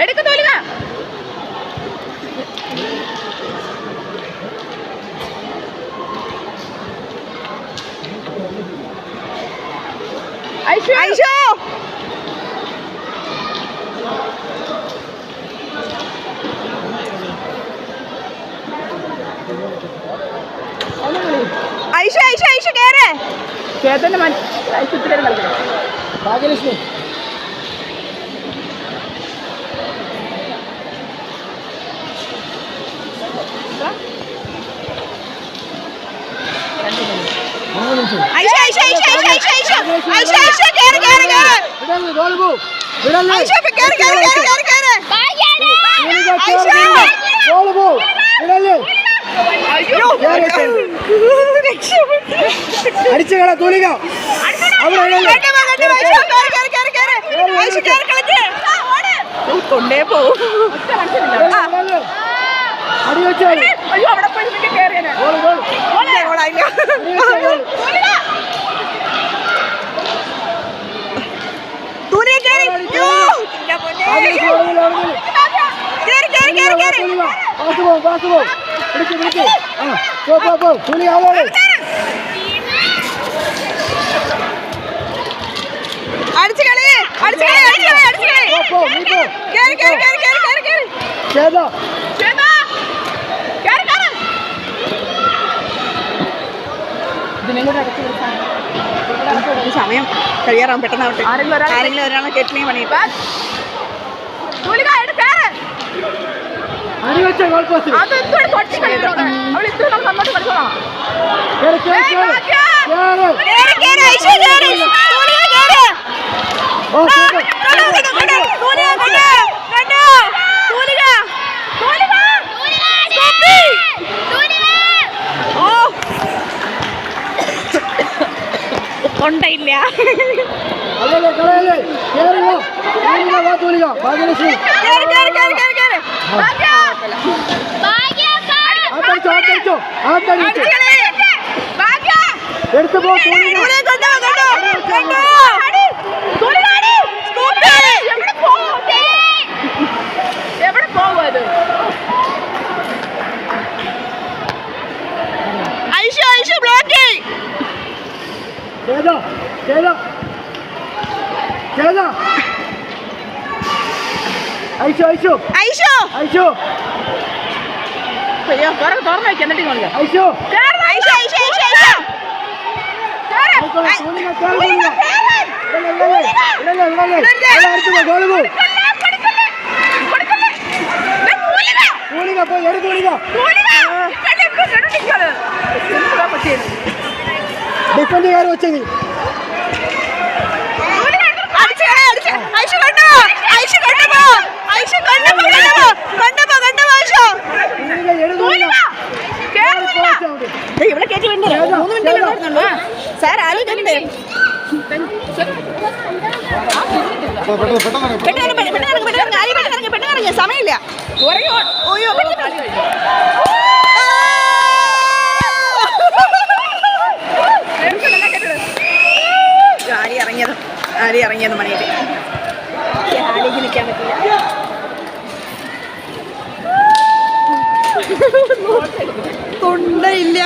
എടുക്ക് തൂലിക. ഐഷു ഐഷു ഐഷു ഐഷു ഐഷു കേറ്. ചേട്ടന്റെ ഐഷു ഇത്തിരി കളിക്കണം. ഭാഗ്യലക്ഷ്മി അടിച്ചുകള തൂലിക കൊണ്ടേ പോവും. അടി വെച്ചോ. അയ്യോ അവിടെ പോയി കേറിയ സമയം കഴിയാറാൻ പെട്ടെന്നാവട്ടെ. ആരെങ്കിലും ഒരാളെ കെട്ടിലേക്ക് പണിയിട്ട് കൊണ്ടയില്ല. എവിടെ പോവത്? ഐഷു ഐഷു ബ്ലോക്ക്. തുറന്നു വയ്ക്കാം. എന്നിട്ട് ഡിഫൻഡുകാർ വെച്ചത് ഇവിടെ കയറ്റി വേണ്ടേ? 3 മിനിറ്റ് സാർ ആലോചിക്കണ്ടേ? പെട്ടെന്ന് സമയമില്ല. ആരി ഇറങ്ങിയത് മണിയിൽ ആടിക്ക് നിൽക്കാൻ പറ്റില്ല. തൊണ്ടയില്ല.